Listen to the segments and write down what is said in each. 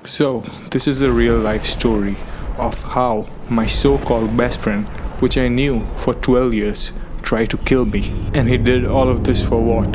So, this is a real life story of how my so called best friend, which I knew for 12 years, tried to kill me. And he did all of this for what?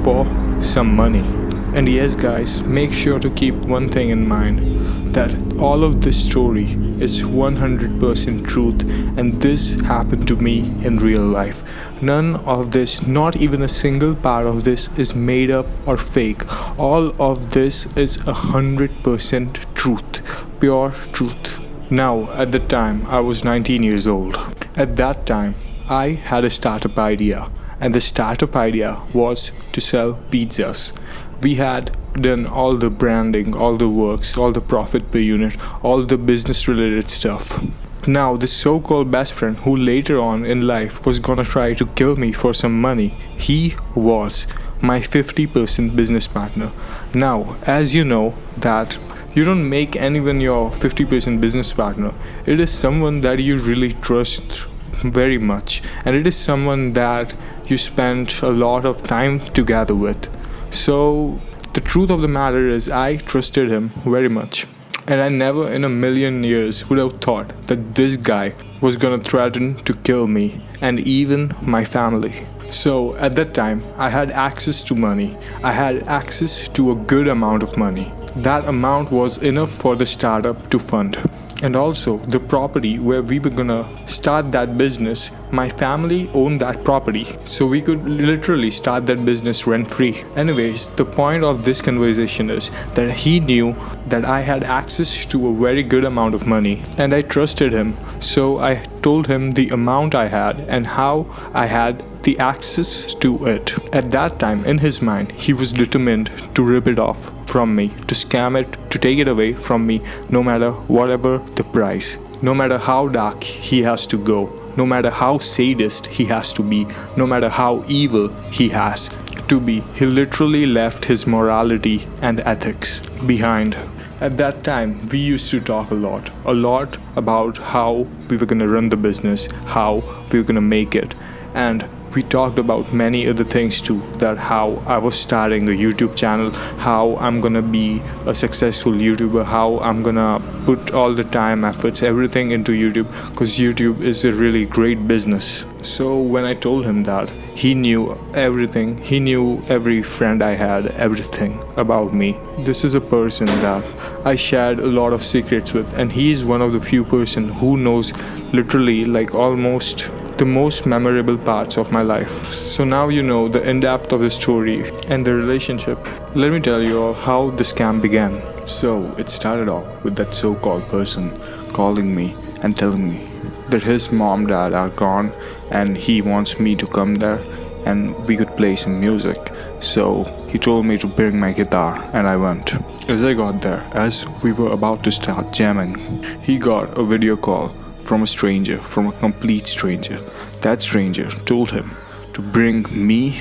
For some money. And yes, guys, make sure to keep one thing in mind that all of this story is 100% truth, and this happened to me in real life. None of this, not even a single part of this, is made up or fake. All of this is 100% truth, pure truth. Now, at the time, I was 19 years old. At that time, I had a startup idea, and the startup idea was to sell pizzas. We had done all the branding, all the works, all the profit per unit, all the business related stuff. Now, this so called best friend, who later on in life was gonna try to kill me for some money, he was my 50% business partner. Now, as you know, that you don't make anyone your 50% business partner, it is someone that you really trust very much, and it is someone that you spend a lot of time together with. So, the truth of the matter is, I trusted him very much. And I never in a million years would have thought that this guy was gonna threaten to kill me and even my family. So, at that time, I had access to money. I had access to a good amount of money. That amount was enough for the startup to fund. And also, the property where we were gonna start that business, my family owned that property. So we could literally start that business rent free. Anyways, the point of this conversation is that he knew that I had access to a very good amount of money, and I trusted him. So I told him the amount I had and how I had the access to it. At that time, in his mind, he was determined to rip it off from me, to scam it, to take it away from me, no matter whatever the price, no matter how dark he has to go, no matter how sadist he has to be, no matter how evil he has to be. He literally left his morality and ethics behind. At that time, we used to talk a lot about how we were gonna run the business, how we were gonna make it, and we talked about many other things too, that how I was starting a YouTube channel, how I'm gonna be a successful YouTuber, how I'm gonna put all the time, efforts, everything into YouTube, because YouTube is a really great business. So when I told him that, he knew everything. He knew every friend I had, everything about me. This is a person that I shared a lot of secrets with, and he's one of the few person who knows literally like almost the most memorable parts of my life. So now you know the in-depth of the story and the relationship. Let me tell you all how the scam began. So it started off with that so-called person calling me and telling me that his mom and dad are gone and he wants me to come there and we could play some music. So he told me to bring my guitar, and I went. As I got there, as we were about to start jamming, he got a video call from a stranger, from a complete stranger. That stranger told him to bring me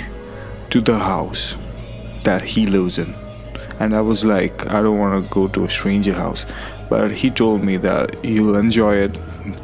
to the house that he lives in. And I was like, I don't want to go to a stranger house. But he told me that you'll enjoy it,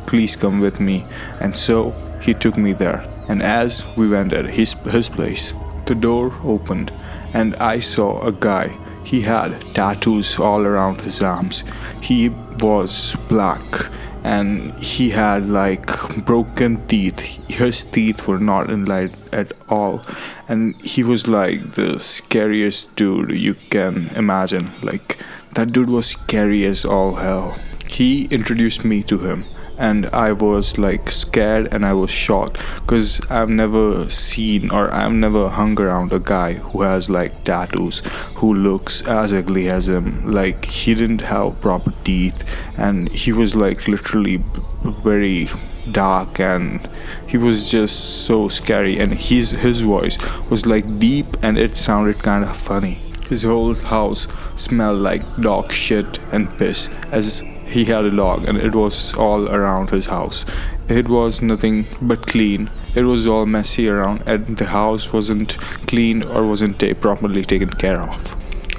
please come with me. And so he took me there. And as we went at his place, the door opened and I saw a guy. He had tattoos all around his arms. He was black and he had like broken teeth. His teeth were not in light at all, and he was like the scariest dude you can imagine. Like, that dude was scary as all hell. He introduced me to him, and I was like scared and I was shocked, because I've never seen or I've never hung around a guy who has like tattoos, who looks as ugly as him. Like, he didn't have proper teeth and he was like literally very dark, and he was just so scary, and his voice was like deep and it sounded kind of funny. His whole house smelled like dog shit and piss, as he had a dog and it was all around his house. It was nothing but clean. It was all messy around, and the house wasn't clean or wasn't properly taken care of.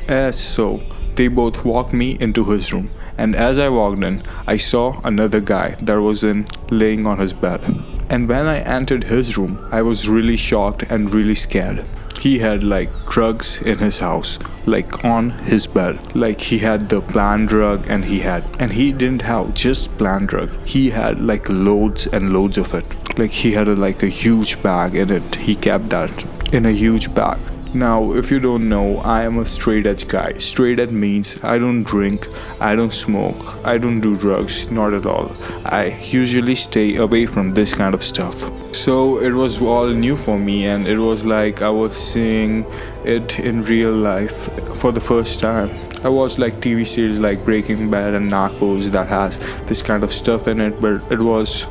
As so, they both walked me into his room, and as I walked in, I saw another guy that was laying on his bed. And when I entered his room, I was really shocked and really scared. He had like drugs in his house, like on his bed. Like he had the planned drug, and he didn't have just planned drug. He had like loads and loads of it. Like he had like a huge bag in it. He kept that in a huge bag. Now, if you don't know, I am a straight edge guy. Straight edge means I don't drink, I don't smoke, I don't do drugs, not at all. I usually stay away from this kind of stuff. So it was all new for me, and it was like I was seeing it in real life for the first time. I watched like TV series like Breaking Bad and Narcos that has this kind of stuff in it, but it was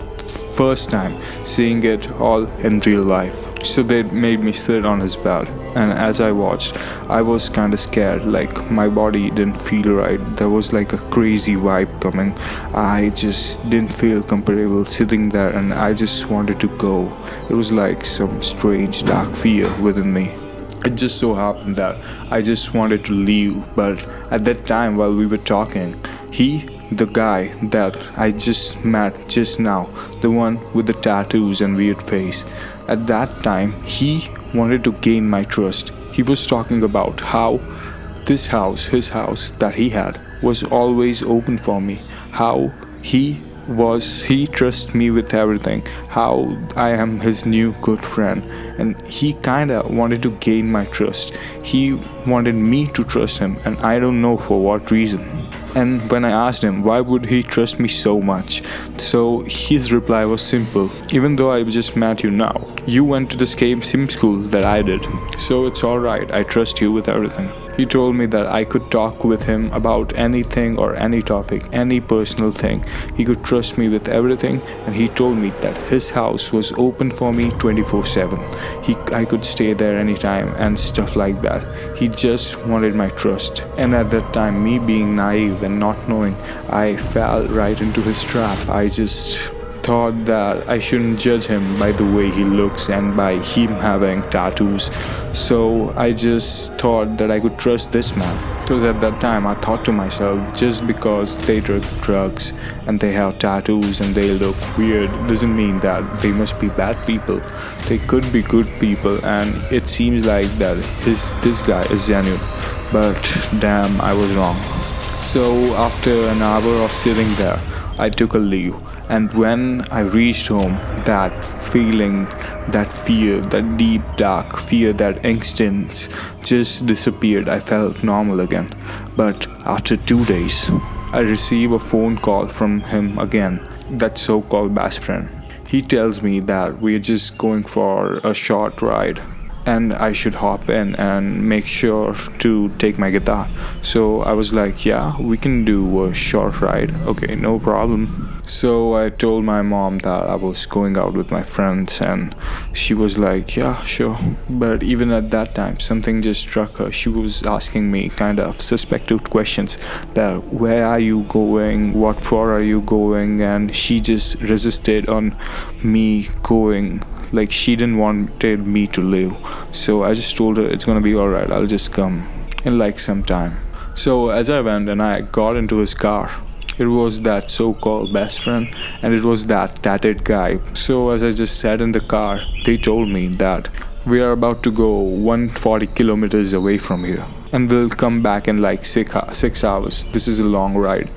first time seeing it all in real life. So they made me sit on his bed, and as I watched, I was kind of scared. Like my body didn't feel right. There was like a crazy vibe coming. I just didn't feel comfortable sitting there, and I just wanted to go. It was like some strange dark fear within me. It just so happened that I just wanted to leave, but at that time while we were talking, the guy that I just met just now, the one with the tattoos and weird face, at that time he wanted to gain my trust. He was talking about how this house, his house that he had, was always open for me. How he trusts me with everything, how I am his new good friend, and he kinda wanted to gain my trust. He wanted me to trust him, and I don't know for what reason. And when I asked him why would he trust me so much, so his reply was simple: even though I just met you now, you went to the same school that I did, so it's alright, I trust you with everything. He told me that I could talk with him about anything or any topic, any personal thing. He could trust me with everything, and he told me that his house was open for me 24/7. I could stay there anytime and stuff like that. He just wanted my trust. And at that time, me being naive and not knowing, I fell right into his trap. I just thought that I shouldn't judge him by the way he looks and by him having tattoos. So I just thought that I could trust this man. Because at that time I thought to myself, just because they took drugs and they have tattoos and they look weird doesn't mean that they must be bad people. They could be good people, and it seems like that this guy is genuine. But damn, I was wrong. So after an hour of sitting there, I took a leave. And when I reached home, that feeling, that fear, that deep dark fear, that instance just disappeared. I felt normal again. But after 2 days, I received a phone call from him again, that so-called best friend. He tells me that we're just going for a short ride, and I should hop in and make sure to take my guitar. So I was like, yeah, we can do a short ride. Okay, no problem. So I told my mom that I was going out with my friends, and she was like, yeah, sure. But even at that time, something just struck her. She was asking me kind of suspected questions, that where are you going, what for are you going, and she just resisted on me going. Like she didn't wanted me to leave. So I just told her it's gonna be alright, I'll just come in like some time. So as I went and I got into his car, it was that so-called best friend, and it was that tatted guy. So as I just sat in the car, they told me that we are about to go 140 kilometers away from here, and we'll come back in like 6 hours. This is a long ride.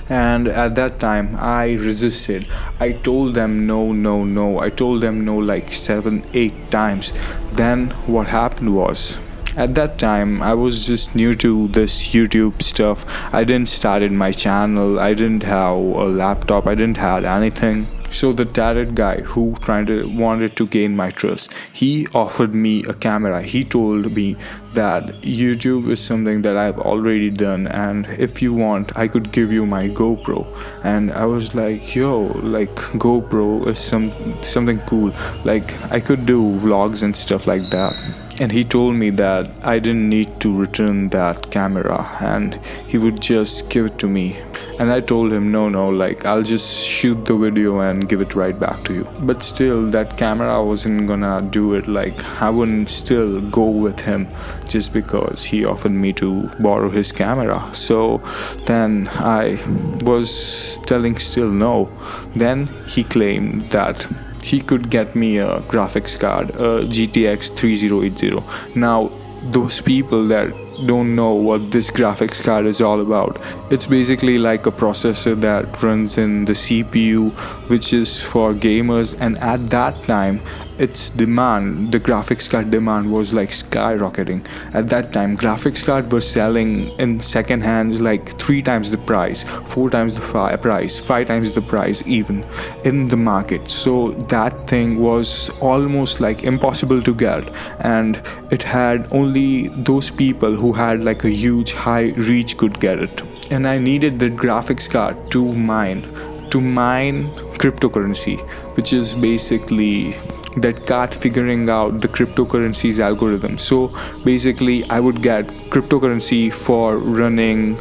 And at that time I resisted. I told them no. I told them no like 7-8 times. Then what happened was, at that time I was just new to this YouTube stuff. I didn't started my channel, I didn't have a laptop, I didn't have anything. So the tatted guy who wanted to gain my trust, he offered me a camera. He told me that YouTube is something that I've already done, and if you want, I could give you my GoPro. And I was like, yo, like GoPro is something cool. Like I could do vlogs and stuff like that. And he told me that I didn't need to return that camera, and he would just give it to me. And I told him no, like I'll just shoot the video and give it right back to you. But still, that camera, I wasn't gonna do it. Like I wouldn't still go with him just because he offered me to borrow his camera. So then I was telling still no. Then he claimed that he could get me a graphics card, a GTX 3080. Now, those people that don't know what this graphics card is all about, it's basically like a processor that runs in the CPU, which is for gamers. And at that time, its demand, the graphics card demand, was like skyrocketing. At that time, graphics card were selling in second hands like 3 times the price, 4 times the price, 5 times the price even in the market. So that thing was almost like impossible to get, and it had only those people who had like a huge high reach could get it. And I needed the graphics card to mine cryptocurrency, which is basically that card figuring out the cryptocurrency's algorithm. So basically I would get cryptocurrency for running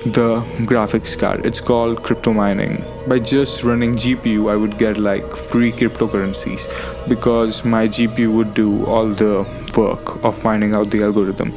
the graphics card. It's called crypto mining. By just running GPU, I would get like free cryptocurrencies, because my GPU would do all the work of finding out the algorithm,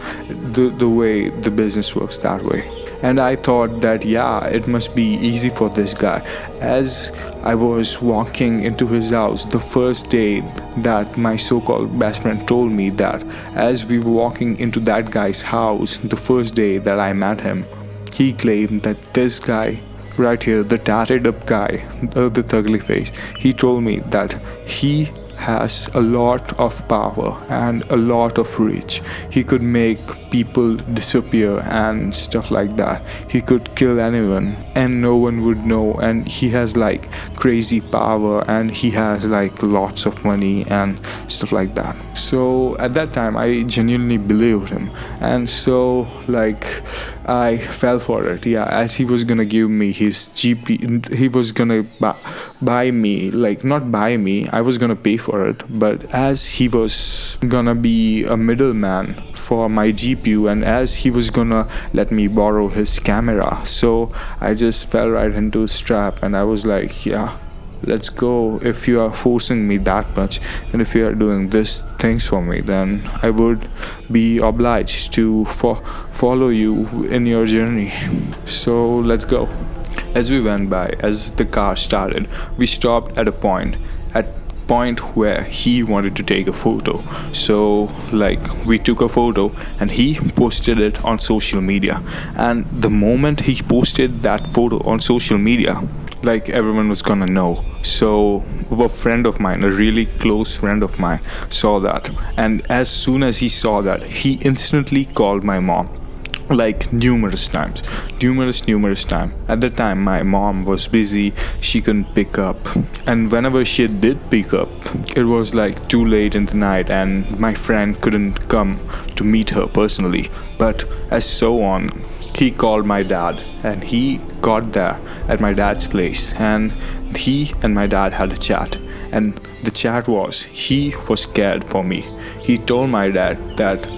the way the business works that way. And I thought that, yeah, it must be easy for this guy. As I was walking into his house the first day that my so-called best friend told me that, as we were walking into that guy's house the first day that I met him, he claimed that this guy right here, the tatted up guy, the ugly face, he told me that he has a lot of power and a lot of reach. He could make people disappear and stuff like that. He could kill anyone and no one would know, and he has like crazy power, and he has like lots of money and stuff like that. So at that time I genuinely believed him, and so like I fell for it. Yeah, as he was gonna give me his GP, he was gonna buy me, like not buy me, I was gonna pay for it, but as he was gonna be a middleman for my GPU, and as he was gonna let me borrow his camera, so I just fell right into his trap. And I was like, yeah, let's go. If you are forcing me that much, and if you are doing these things for me, then I would be obliged to follow you in your journey. So let's go. As we went by, as the car started, we stopped at a point where he wanted to take a photo. So like we took a photo and he posted it on social media. And the moment he posted that photo on social media, like everyone was gonna know. So a friend of mine, a really close friend of mine, saw that, and as soon as he saw that, he instantly called my mom, like numerous times. At the time my mom was busy, she couldn't pick up, and whenever she did pick up, it was like too late in the night and my friend couldn't come to meet her personally. But as so on, he called my dad, and he got there at my dad's place, and he and my dad had a chat. And the chat was, he was scared for me. He told my dad that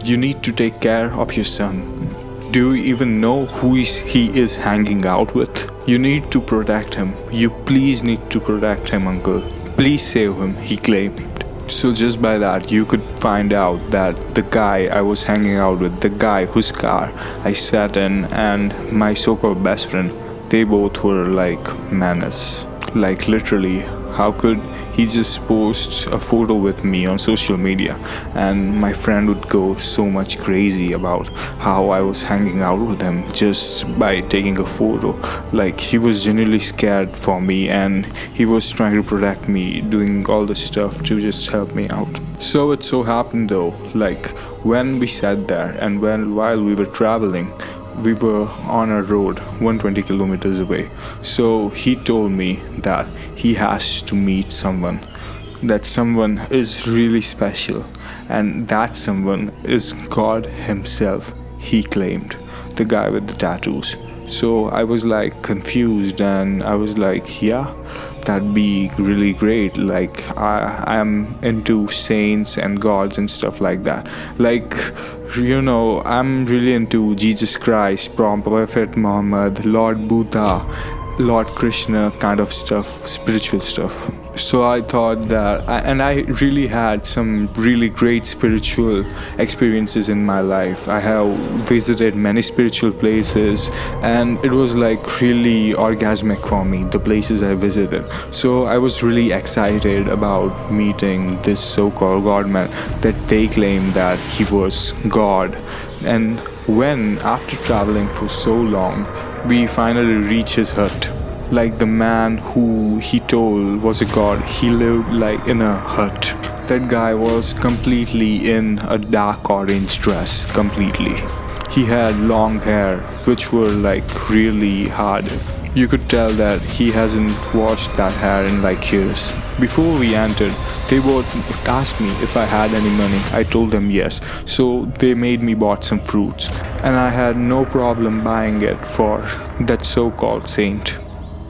you need to take care of your son. Do you even know who he is hanging out with? You need to protect him. You please need to protect him, uncle. Please save him, he claimed. So just by that, you could find out that the guy I was hanging out with, the guy whose car I sat in, and my so-called best friend, they both were like menace. Like literally, how could he just post a photo with me on social media, and my friend would go so much crazy about how I was hanging out with him just by taking a photo. Like he was genuinely scared for me, and he was trying to protect me, doing all this stuff to just help me out. So it so happened though, like when we sat there and while we were traveling, we were on a road 120 kilometers away. So he told me that he has to meet someone, that someone is really special, and that someone is God himself, he claimed, the guy with the tattoos. So I was like confused, and I was like, yeah, that'd be really great. Like I am into saints and gods and stuff like that. Like, you know, I'm really into Jesus Christ, Prophet Muhammad, Lord Buddha, Lord Krishna kind of stuff, spiritual stuff. So I thought that, and I really had some really great spiritual experiences in my life. I have visited many spiritual places, and it was like really orgasmic for me, the places I visited. So I was really excited about meeting this so called God man that they claim that he was God. And when, after traveling for so long, we finally reach his hut, like the man who he told was a god, he lived like in a hut. That guy was completely in a dark orange dress, completely. He had long hair, which were like really hard. You could tell that he hasn't washed that hair in like years. Before we entered, they both asked me if I had any money. I told them yes. So they made me bought some fruits, and I had no problem buying it for that so-called saint.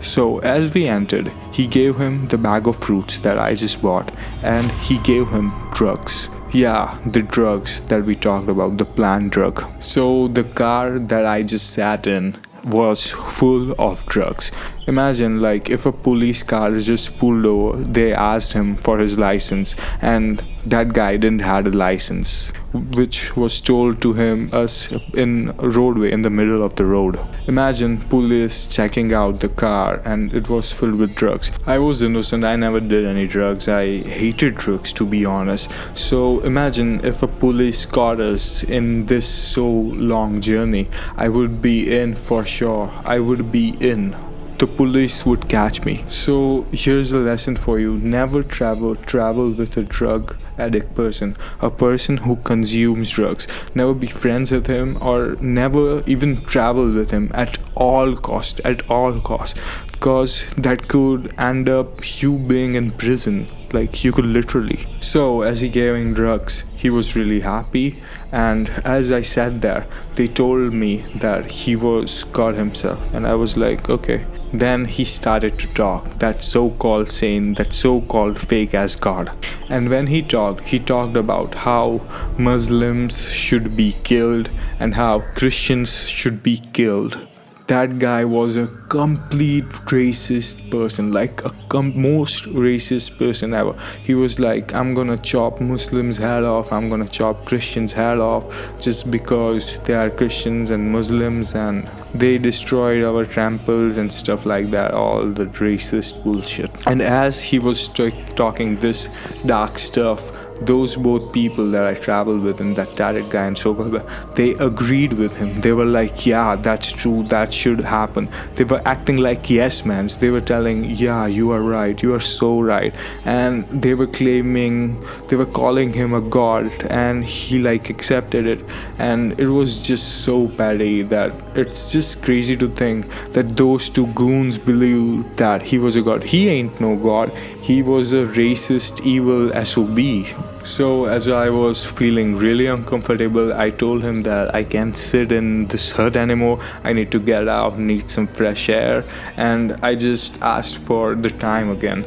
So as we entered, he gave him the bag of fruits that I just bought, and he gave him drugs. Yeah, the drugs that we talked about, the plant drug. So the car that I just sat in was full of drugs. Imagine like if a police car is just pulled over, they asked him for his license, and that guy didn't have a license, which was told to him us in a roadway in the middle of the road. Imagine police checking out the car and it was filled with drugs. I was innocent, I never did any drugs. I hated drugs, to be honest. So imagine if a police caught us in this so long journey, I would be in for sure. I would be in. The police would catch me. So here's a lesson for you: never travel with a drug addict person, a person who consumes drugs. Never be friends with him, or never even travel with him at all cost, because that could end up you being in prison, like you could literally. So as he gave him drugs, he was really happy, and as I sat there, they told me that he was God himself, and I was like, okay. Then he started to talk, that so-called saint, that so-called fake-ass God. And when he talked about how Muslims should be killed and how Christians should be killed. That guy was a complete racist person, like a most racist person ever. He was like, I'm gonna chop Muslims' head off, I'm gonna chop Christians' head off just because they are Christians and Muslims and they destroyed our temples and stuff like that, all the racist bullshit. And as he was talking this dark stuff, those both people that I traveled with, and that tatted guy and so-called, they agreed with him. They were like, yeah, that's true, that should happen. They were acting like yes mans. They were telling, yeah, you are right, you are so right. And they were calling him a god, and he like accepted it. And it was just so petty that it's just crazy to think that those two goons believed that he was a god. He ain't no god. He was a racist, evil SOB. So as I was feeling really uncomfortable, I told him that I can't sit in this hut anymore. I need to get out, need some fresh air. And I just asked for the time again.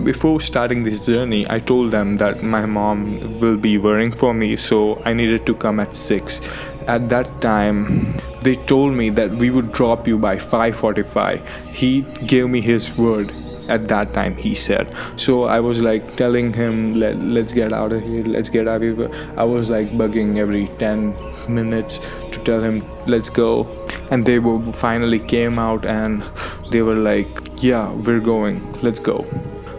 Before starting this journey, I told them that my mom will be worrying for me, so I needed to come at 6. At that time, they told me that we would drop you by 5:45. He gave me his word. At that time, he said. So I was like telling him, let's get out of here, let's get out of here. I was like bugging every 10 minutes to tell him, let's go. And they finally came out and they were like, yeah, we're going, let's go.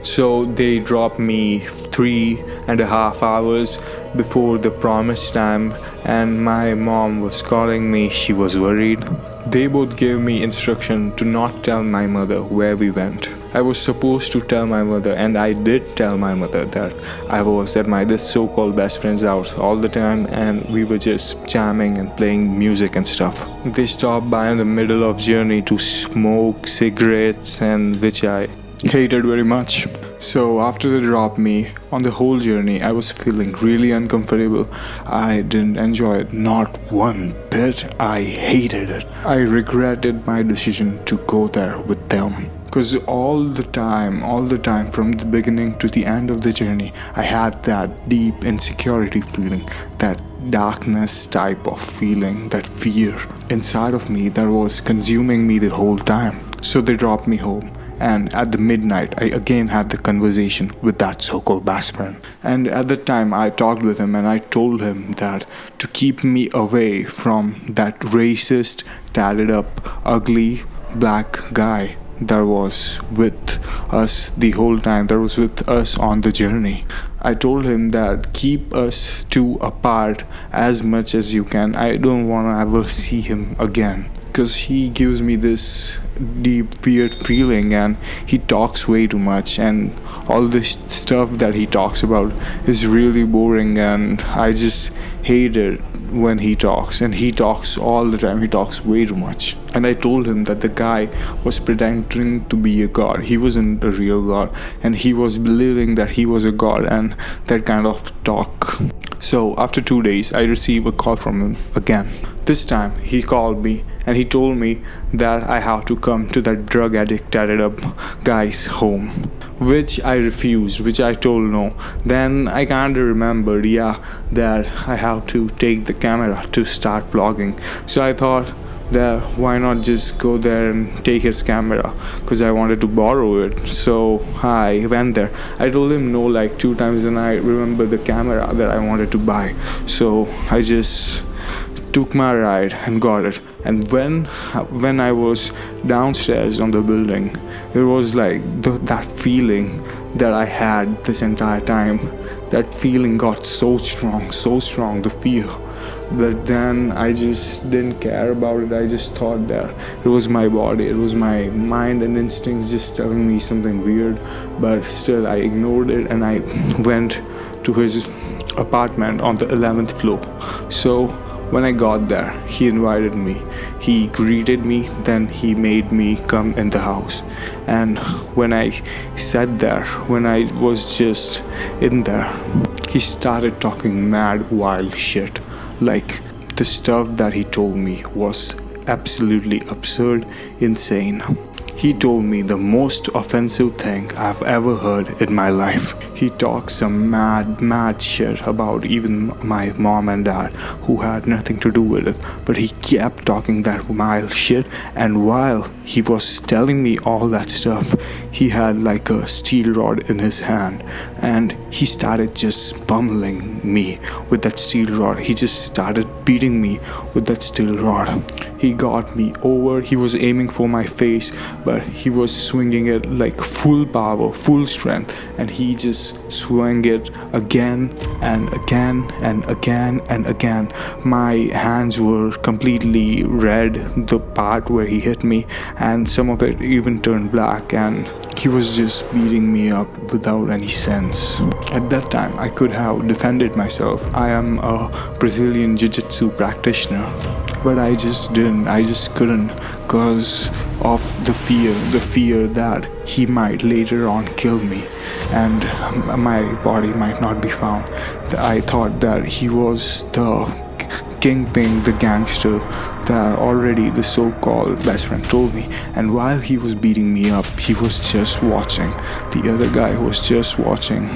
So they dropped me 3.5 hours before the promised time, and my mom was calling me. She was worried. They both gave me instruction to not tell my mother where we went. I was supposed to tell my mother, and I did tell my mother that I was at this so-called best friend's house all the time, and we were just jamming and playing music and stuff. They stopped by in the middle of journey to smoke cigarettes, and which I hated very much. So after they dropped me, on the whole journey, I was feeling really uncomfortable. I didn't enjoy it, not one bit. I hated it. I regretted my decision to go there with them. Because all the time, from the beginning to the end of the journey, I had that deep insecurity feeling, that darkness type of feeling, that fear inside of me that was consuming me the whole time. So they dropped me home. And at the midnight, I again had the conversation with that so-called best friend. And at the time, I talked with him and I told him that to keep me away from that racist, tatted up, ugly black guy that was with us the whole time, that was with us on the journey. I told him that keep us two apart as much as you can. I don't want to ever see him again, because he gives me this deep weird feeling and he talks way too much, and all this stuff that he talks about is really boring, and I just hate it when he talks. And he talks all the time, he talks way too much. And I told him that the guy was pretending to be a god. He wasn't a real god, and he was believing that he was a god, and that kind of talk. So after 2 days, I received a call from him again. This time he called me and he told me that I have to come to that drug addict tatted up guy's home, which I refused, which I told no. Then I kind of remembered, that I have to take the camera to start vlogging. So I thought that why not just go there and take his camera, because I wanted to borrow it. So I went there. I told him no like 2 times, and I remember the camera that I wanted to buy. So I just took my ride and got it. And when I was downstairs on the building, it was like that feeling that I had this entire time. That feeling got so strong, the fear. But then I just didn't care about it. I just thought that it was my body, it was my mind and instincts just telling me something weird. But still I ignored it, and I went to his apartment on the 11th floor. So when I got there, he invited me, he greeted me, then he made me come in the house. And when I sat there, when I was just in there, he started talking mad, wild shit. Like, the stuff that he told me was absolutely absurd, insane. He told me the most offensive thing I've ever heard in my life. He talked some mad shit about even my mom and dad, who had nothing to do with it. But he kept talking that wild shit, and while he was telling me all that stuff, he had like a steel rod in his hand, and he started just pummeling me with that steel rod. He just started beating me with that steel rod. He got me over, he was aiming for my face, but he was swinging it like full power, full strength, and he just swung it again and again and again and again. My hands were completely red, the part where he hit me, and some of it even turned black, and he was just beating me up without any sense. At that time, I could have defended myself. I am a Brazilian Jiu-Jitsu practitioner, but I just didn't. I just couldn't, because of the fear that he might later on kill me and my body might not be found. I thought that he was the kingpin, the gangster that already the so-called best friend told me. And while he was beating me up, he was just watching. The other guy was just watching.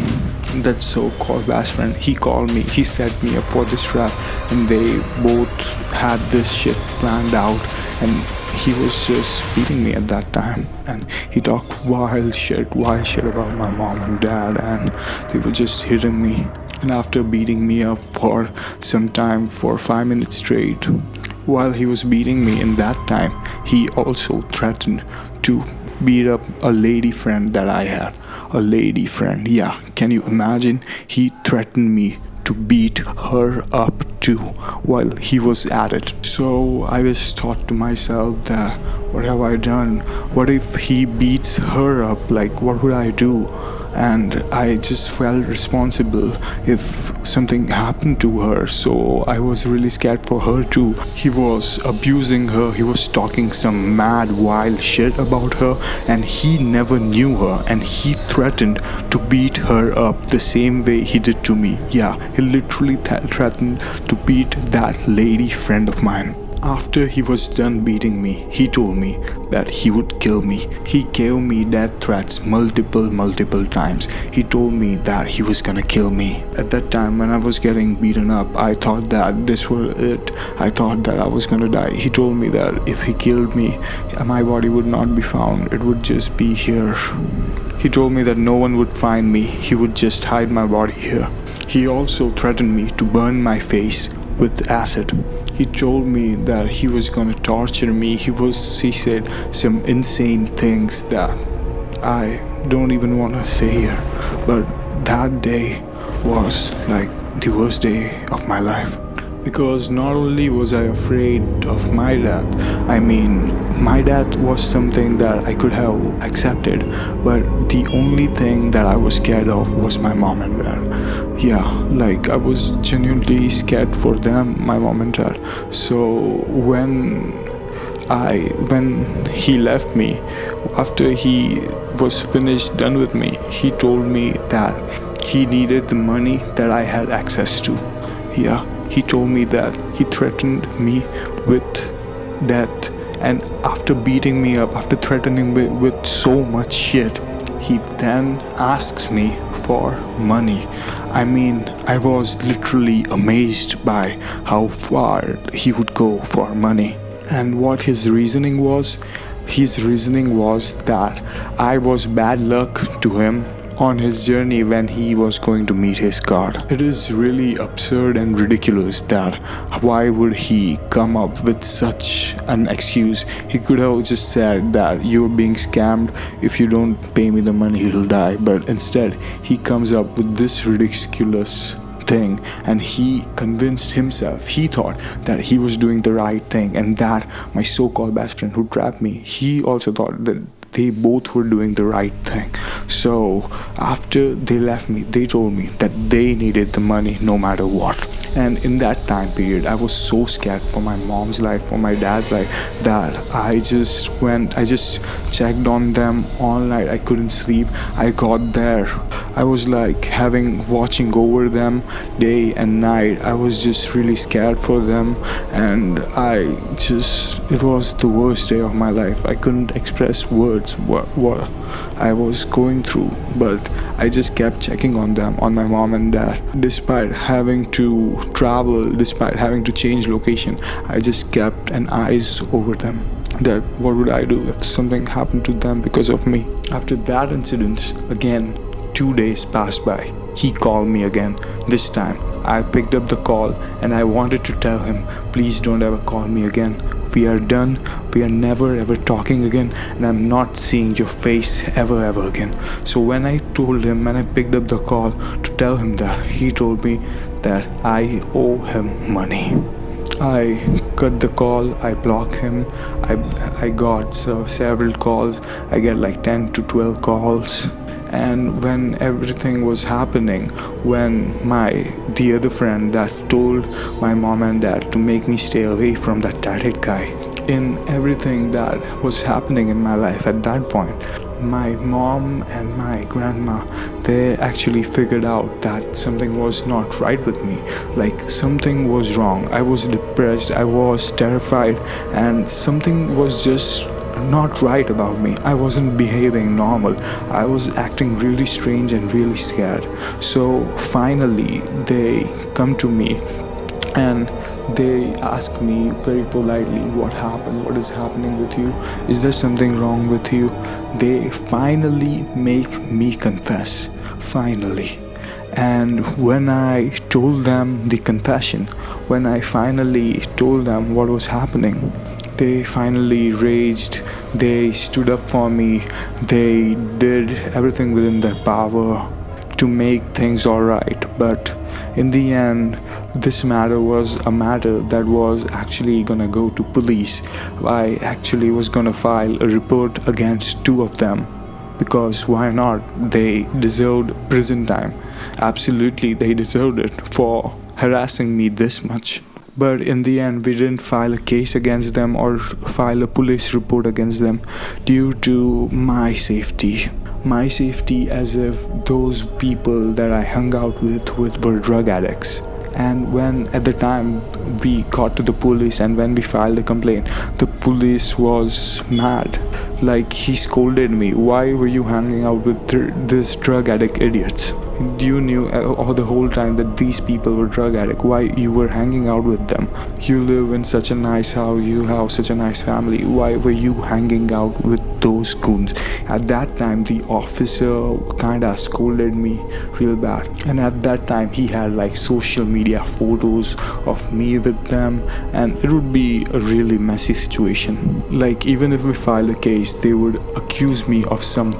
That so-called best friend, he called me, he set me up for this trap, and they both had this shit planned out, and he was just beating me at that time. And he talked wild shit about my mom and dad, and they were just hitting me. And after beating me up for some time, for 5 minutes straight, while he was beating me in that time, he also threatened to beat up a lady friend that I had. A lady friend, yeah, can you imagine? He threatened me to beat her up too while he was at it. So I just thought to myself that, what have I done? What if he beats her up? Like, what would I do? And I just felt responsible if something happened to her, so I was really scared for her too. He was abusing her, he was talking some mad wild shit about her, and he never knew her, and he threatened to beat her up the same way he did to me. Yeah, he literally threatened to beat that lady friend of mine. After he was done beating me, he told me that he would kill me. He gave me death threats multiple times. He told me that he was gonna kill me. At that time when I was getting beaten up, I thought that this was it. I thought that I was gonna die. He told me that if he killed me, my body would not be found. It would just be here. He told me that no one would find me. He would just hide my body here. He also threatened me to burn my face with acid. He told me that he was gonna torture me. He said some insane things that I don't even want to say here. But that day was like the worst day of my life. Because not only was I afraid of my death, my death was something that I could have accepted, but the only thing that I was scared of was my mom and dad. Yeah, like I was genuinely scared for them, my mom and dad. So when he left me, after he was finished done with me, he told me that he needed the money that I had access to. Yeah, he told me that he threatened me with death, and after beating me up, after threatening me with so much shit, he then asks me for money. I was literally amazed by how far he would go for money. And what his reasoning was that I was bad luck to him on his journey when he was going to meet his God. It is really absurd and ridiculous that why would he come up with such an excuse? He could have just said that you're being scammed, if you don't pay me the money you'll die, but instead he comes up with this ridiculous thing, and he convinced himself, he thought that he was doing the right thing, and that my so-called best friend who trapped me, he also thought that they both were doing the right thing. So after they left me, they told me that they needed the money no matter what. And in that time period, I was so scared for my mom's life, for my dad's life, that I just checked on them all night. I couldn't sleep. I got there. I was like watching over them day and night. I was just really scared for them, and it was the worst day of my life. I couldn't express words what I was going through, but I just kept checking on them, on my mom and dad. Despite having to travel, despite having to change location, I just kept an eyes over them, that what would I do if something happened to them because of me. After that incident, again 2 days passed by. He called me again. This time I picked up the call and I wanted to tell him, please don't ever call me again. We are done. We are never ever talking again, and I'm not seeing your face ever again. So when I told him, when I picked up the call to tell him that, he told me that I owe him money. I cut the call, I blocked him. I got several calls. I get like 10 to 12 calls. And when everything was happening, when the other friend that told my mom and dad to make me stay away from that tatted guy, in everything that was happening in my life at that point, my mom and my grandma, they actually figured out that something was not right with me. Like something was wrong. I was depressed, I was terrified, and something was just not right about me. I wasn't behaving normal. I was acting really strange and really scared. So finally they come to me and they ask me very politely, what happened, what is happening with you, is there something wrong with you? They finally make me confess, finally. And when I told them the confession, when I finally told them what was happening, they finally raged. They stood up for me. They did everything within their power to make things alright. But in the end, this matter was a matter that was actually gonna go to police. I actually was gonna file a report against 2 of them, because why not? They deserved prison time. Absolutely, they deserved it for harassing me this much. But in the end, we didn't file a case against them or file a police report against them due to my safety. My safety, as if those people that I hung out with were drug addicts. And when at the time we got to the police and when we filed a complaint, the police was mad. Like, he scolded me, why were you hanging out with this drug addict idiots? You knew all the whole time that these people were drug addicts. Why you were hanging out with them? You live in such a nice house, you have such a nice family. Why were you hanging out with those goons? At that time the officer kinda scolded me real bad, and at that time he had like social media photos of me with them, and it would be a really messy situation. Like, even if we file a case, they would accuse me of some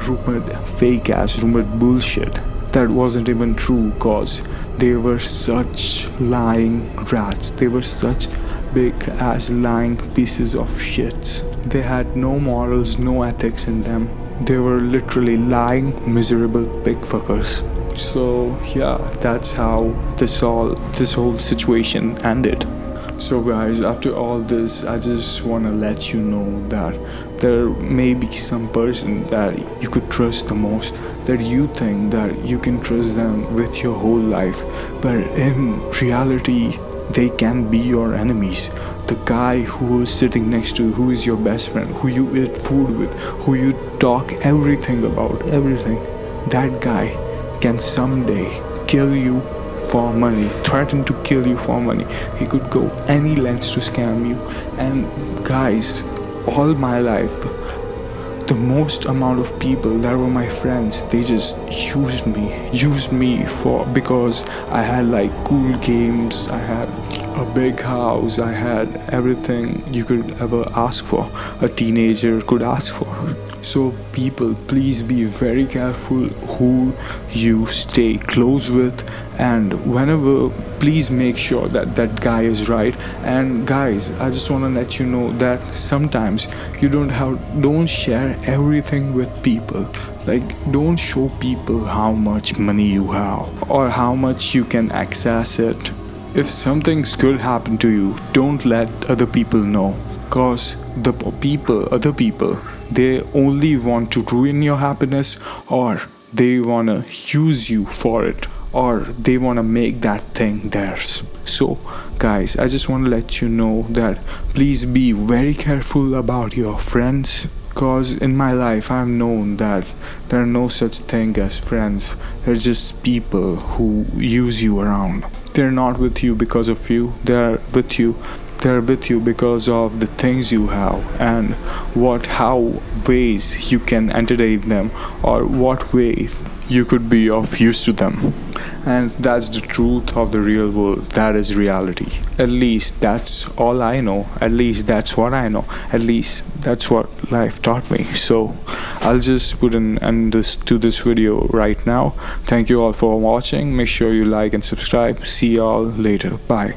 rumored bullshit that wasn't even true, cause they were such lying rats. They were such big ass lying pieces of shits. They had no morals, no ethics in them. They were literally lying, miserable pig fuckers. So yeah, that's how this whole situation ended. So guys, after all this, I just want to let you know that there may be some person that you could trust the most, that you think that you can trust them with your whole life, but in reality they can be your enemies. The guy who is sitting next to you, who is your best friend, who you eat food with, who you talk everything about, everything, that guy can someday kill you for money, threaten to kill you for money. He could go any lengths to scam you. And guys, all my life, the most amount of people that were my friends, they just used me for, because I had like cool games, I had a big house, I had everything you could ever ask for, a teenager could ask for. So people, please be very careful who you stay close with, and whenever, please make sure that that guy is right. And guys, I just want to let you know that sometimes you don't share everything with people. Like, don't show people how much money you have or how much you can access it. If something's good happen to you, don't let other people know, cause other people, they only want to ruin your happiness, or they want to use you for it, or they want to make that thing theirs. So guys, I just want to let you know that please be very careful about your friends, cause in my life I've known that there are no such thing as friends. They're just people who use you around. They're not with you because of you, they're with you because of the things you have, and how ways you can entertain them, or what way you could be of use to them. And that's the truth of the real world. That is reality. At least that's all I know. At least that's what I know. At least that's what life taught me. So I'll just put an end to this video right now. Thank you all for watching. Make sure you like and subscribe. See y'all later. Bye.